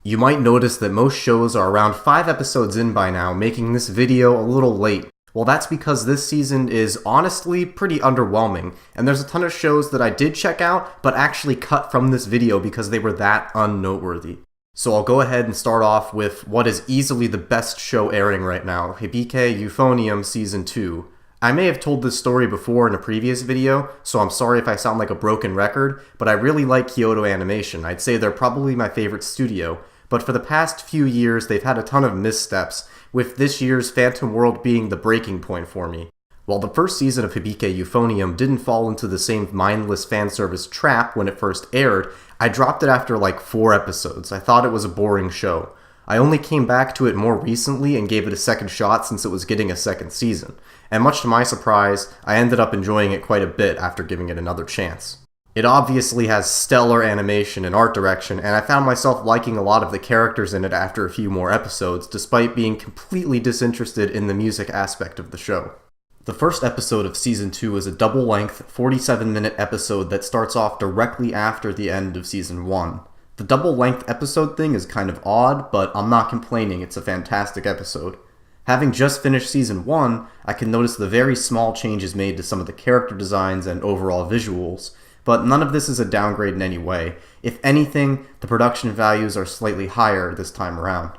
You might notice that most shows are around 5 episodes in by now, making this video a little late. Well, that's because this season is honestly pretty underwhelming, and there's a ton of shows that I did check out, but actually cut from this video because they were that unnoteworthy. So I'll go ahead and start off with what is easily the best show airing right now, Hibike Euphonium Season 2. I may have told this story before in a previous video, so I'm sorry if I sound like a broken record, but I really like Kyoto Animation. I'd say they're probably my favorite studio. But for the past few years, they've had a ton of missteps, with this year's Phantom World being the breaking point for me. While the first season of Hibike Euphonium didn't fall into the same mindless fanservice trap when it first aired, I dropped it after like 4 episodes. I thought it was a boring show. I only came back to it more recently and gave it a second shot since it was getting a second season. And much to my surprise, I ended up enjoying it quite a bit after giving it another chance. It obviously has stellar animation and art direction, and I found myself liking a lot of the characters in it after a few more episodes, despite being completely disinterested in the music aspect of the show. The first episode of Season 2 is a double-length, 47-minute episode that starts off directly after the end of Season 1. The double-length episode thing is kind of odd, but I'm not complaining, it's a fantastic episode. Having just finished Season 1, I can notice the very small changes made to some of the character designs and overall visuals, but none of this is a downgrade in any way. If anything, the production values are slightly higher this time around.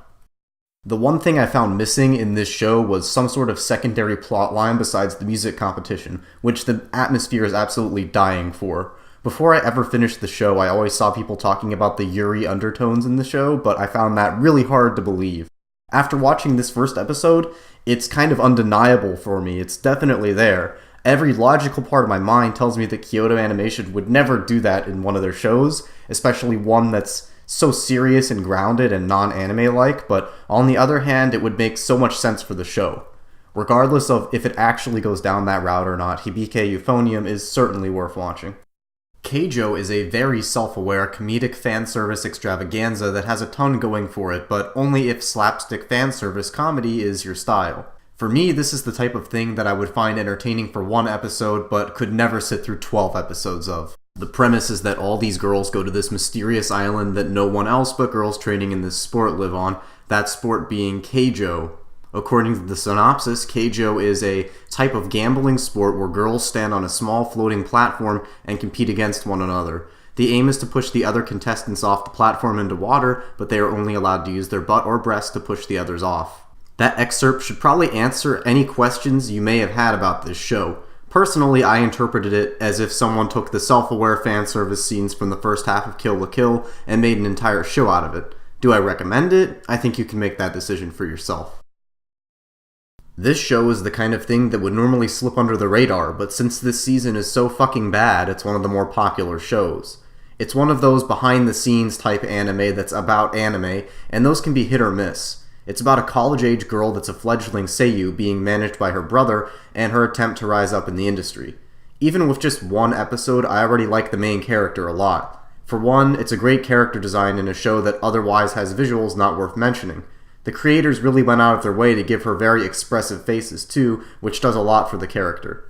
The one thing I found missing in this show was some sort of secondary plotline besides the music competition, which the atmosphere is absolutely dying for. Before I ever finished the show, I always saw people talking about the Yuri undertones in the show, but I found that really hard to believe. After watching this first episode, it's kind of undeniable for me. It's definitely there. Every logical part of my mind tells me that Kyoto Animation would never do that in one of their shows, especially one that's so serious and grounded and non-anime-like, but on the other hand, it would make so much sense for the show. Regardless of if it actually goes down that route or not, Hibike Euphonium is certainly worth watching. Keijo is a very self-aware comedic fanservice extravaganza that has a ton going for it, but only if slapstick fanservice comedy is your style. For me, this is the type of thing that I would find entertaining for one episode, but could never sit through 12 episodes of. The premise is that all these girls go to this mysterious island that no one else but girls training in this sport live on, that sport being Keijo. According to the synopsis, Keijo is a type of gambling sport where girls stand on a small floating platform and compete against one another. The aim is to push the other contestants off the platform into water, but they are only allowed to use their butt or breast to push the others off. That excerpt should probably answer any questions you may have had about this show. Personally, I interpreted it as if someone took the self-aware fanservice scenes from the first half of Kill la Kill and made an entire show out of it. Do I recommend it? I think you can make that decision for yourself. This show is the kind of thing that would normally slip under the radar, but since this season is so fucking bad, it's one of the more popular shows. It's one of those behind-the-scenes type anime that's about anime, and those can be hit or miss. It's about a college-age girl that's a fledgling seiyuu being managed by her brother and her attempt to rise up in the industry. Even with just one episode, I already like the main character a lot. For one, it's a great character design in a show that otherwise has visuals not worth mentioning. The creators really went out of their way to give her very expressive faces too, which does a lot for the character.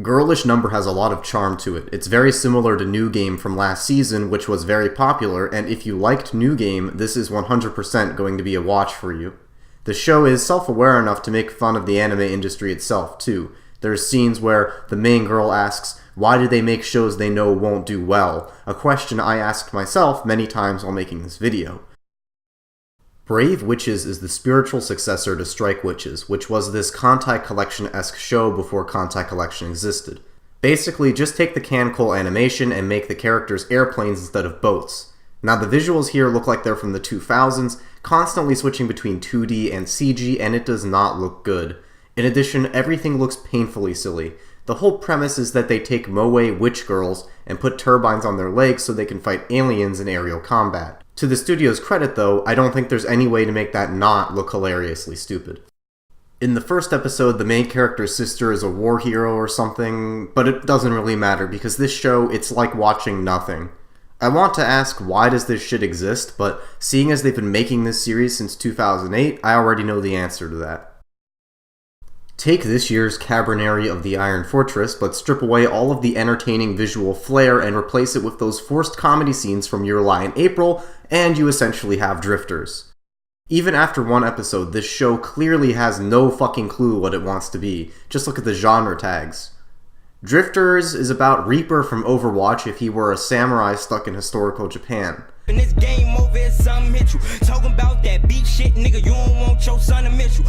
Girlish Number has a lot of charm to it. It's very similar to New Game from last season, which was very popular, and if you liked New Game, this is 100% going to be a watch for you. The show is self-aware enough to make fun of the anime industry itself, too. There's scenes where the main girl asks, "Why do they make shows they know won't do well?" A question I asked myself many times while making this video. Brave Witches is the spiritual successor to Strike Witches, which was this Kantai Collection-esque show before Kantai Collection existed. Basically, just take the Cancol animation and make the characters airplanes instead of boats. Now the visuals here look like they're from the 2000s, constantly switching between 2D and CG, and it does not look good. In addition, everything looks painfully silly. The whole premise is that they take moe witch girls and put turbines on their legs so they can fight aliens in aerial combat. To the studio's credit though, I don't think there's any way to make that not look hilariously stupid. In the first episode, the main character's sister is a war hero or something, but it doesn't really matter because this show, it's like watching nothing. I want to ask why does this shit exist, but seeing as they've been making this series since 2008, I already know the answer to that. Take this year's Cabernary of the Iron Fortress, but strip away all of the entertaining visual flair and replace it with those forced comedy scenes from Your Lie in April, and you essentially have drifters. Even after one episode, this show clearly has no fucking clue what it wants to be. Just look at the genre tags. Drifters is about Reaper from Overwatch if he were a samurai stuck in historical Japan. In this game over here, something hit you. Talking about that beat shit, nigga, you don't want your son to miss you.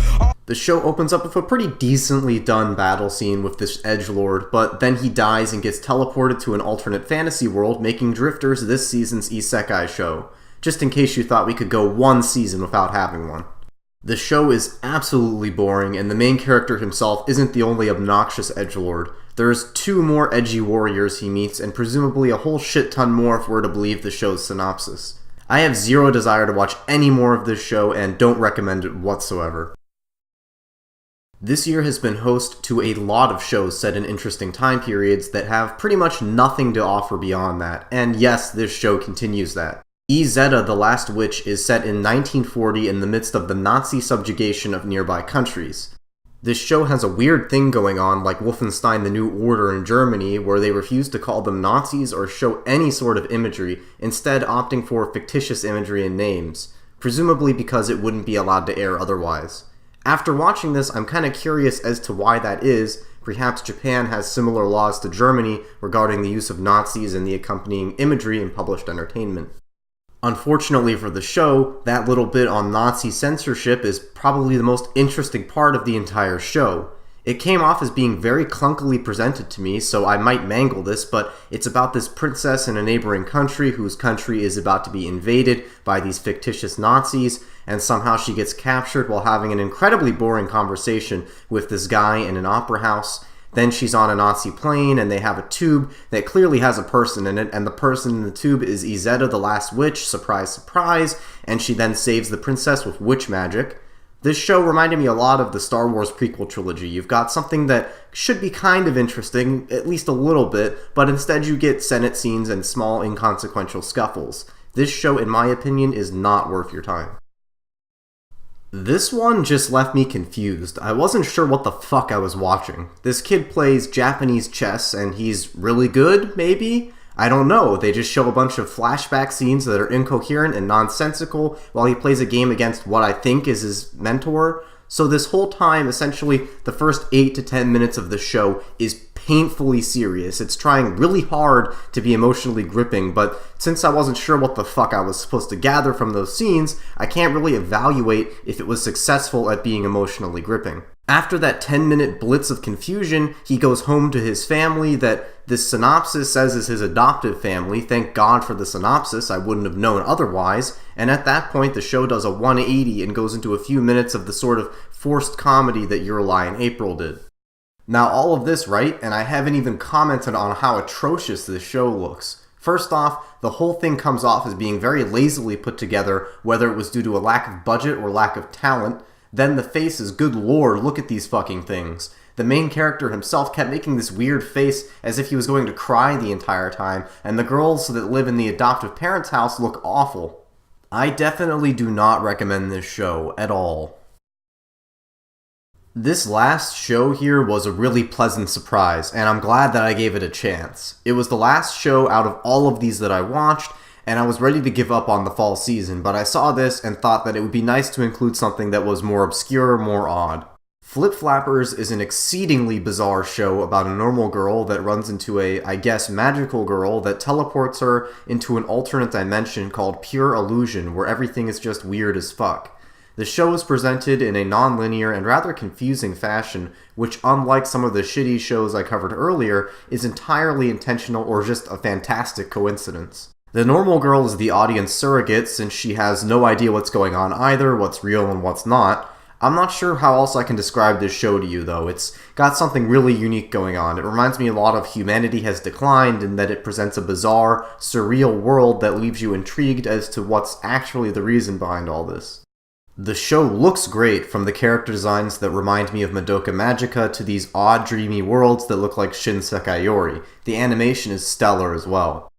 The show opens up with a pretty decently done battle scene with this edgelord, but then he dies and gets teleported to an alternate fantasy world, making Drifters this season's isekai show. Just in case you thought we could go one season without having one. The show is absolutely boring, and the main character himself isn't the only obnoxious edgelord. There's 2 more edgy warriors he meets, and presumably a whole shit ton more if we're to believe the show's synopsis. I have zero desire to watch any more of this show, and don't recommend it whatsoever. This year has been host to a lot of shows set in interesting time periods that have pretty much nothing to offer beyond that, and yes, this show continues that. Izetta the Last Witch is set in 1940 in the midst of the Nazi subjugation of nearby countries. This show has a weird thing going on like Wolfenstein the New Order in Germany, where they refuse to call them Nazis or show any sort of imagery, instead opting for fictitious imagery and names, presumably because it wouldn't be allowed to air otherwise. After watching this, I'm kinda curious as to why that is. Perhaps Japan has similar laws to Germany regarding the use of Nazis and the accompanying imagery in published entertainment. Unfortunately for the show, that little bit on Nazi censorship is probably the most interesting part of the entire show. It came off as being very clunkily presented to me, so I might mangle this, but it's about this princess in a neighboring country whose country is about to be invaded by these fictitious Nazis, and somehow she gets captured while having an incredibly boring conversation with this guy in an opera house. Then she's on a Nazi plane, and they have a tube that clearly has a person in it, and the person in the tube is Izetta the Last Witch, surprise, surprise, and she then saves the princess with witch magic. This show reminded me a lot of the Star Wars prequel trilogy. You've got something that should be kind of interesting, at least a little bit, but instead you get Senate scenes and small inconsequential scuffles. This show, in my opinion, is not worth your time. This one just left me confused. I wasn't sure what the fuck I was watching. This kid plays Japanese chess, and he's really good, maybe? I don't know. They just show a bunch of flashback scenes that are incoherent and nonsensical while he plays a game against what I think is his mentor. So this whole time, essentially, the first 8 to 10 minutes of the show is painfully serious. It's trying really hard to be emotionally gripping, but since I wasn't sure what the fuck I was supposed to gather from those scenes, I can't really evaluate if it was successful at being emotionally gripping. After that 10-minute blitz of confusion, he goes home to his family that this synopsis says is his adoptive family. Thank God for the synopsis, I wouldn't have known otherwise. And at that point, the show does a 180 and goes into a few minutes of the sort of forced comedy that Your Lie in April did. Now all of this, right, and I haven't even commented on how atrocious this show looks. First off, the whole thing comes off as being very lazily put together, whether it was due to a lack of budget or lack of talent. Then the faces, good lord, look at these fucking things. The main character himself kept making this weird face as if he was going to cry the entire time, and the girls that live in the adoptive parents' house look awful. I definitely do not recommend this show at all. This last show here was a really pleasant surprise, and I'm glad that I gave it a chance. It was the last show out of all of these that I watched, and I was ready to give up on the fall season, but I saw this and thought that it would be nice to include something that was more obscure, more odd. Flipfloppers is an exceedingly bizarre show about a normal girl that runs into a, I guess, magical girl that teleports her into an alternate dimension called Pure Illusion, where everything is just weird as fuck. The show is presented in a non-linear and rather confusing fashion, which, unlike some of the shitty shows I covered earlier, is entirely intentional or just a fantastic coincidence. The normal girl is the audience surrogate, since she has no idea what's going on either, what's real and what's not. I'm not sure how else I can describe this show to you, though. It's got something really unique going on. It reminds me a lot of Humanity Has Declined in that it presents a bizarre, surreal world that leaves you intrigued as to what's actually the reason behind all this. The show looks great, from the character designs that remind me of Madoka Magica to these odd, dreamy worlds that look like Shin Sekai Yori. The animation is stellar as well.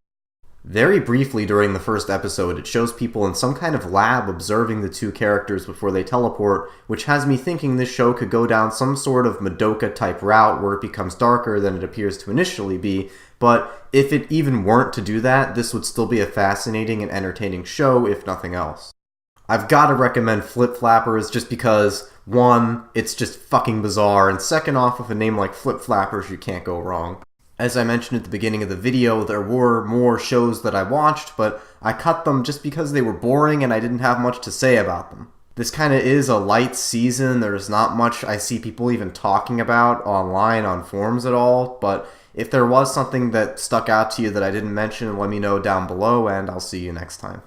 Very briefly during the first episode, it shows people in some kind of lab observing the two characters before they teleport, which has me thinking this show could go down some sort of Madoka-type route where it becomes darker than it appears to initially be, but if it even weren't to do that, this would still be a fascinating and entertaining show, if nothing else. I've got to recommend Flipfloppers just because, one, it's just fucking bizarre, and second off, with a name like Flipfloppers, you can't go wrong. As I mentioned at the beginning of the video, there were more shows that I watched, but I cut them just because they were boring and I didn't have much to say about them. This kind of is a light season. There's not much I see people even talking about online on forums at all, but if there was something that stuck out to you that I didn't mention, let me know down below, and I'll see you next time.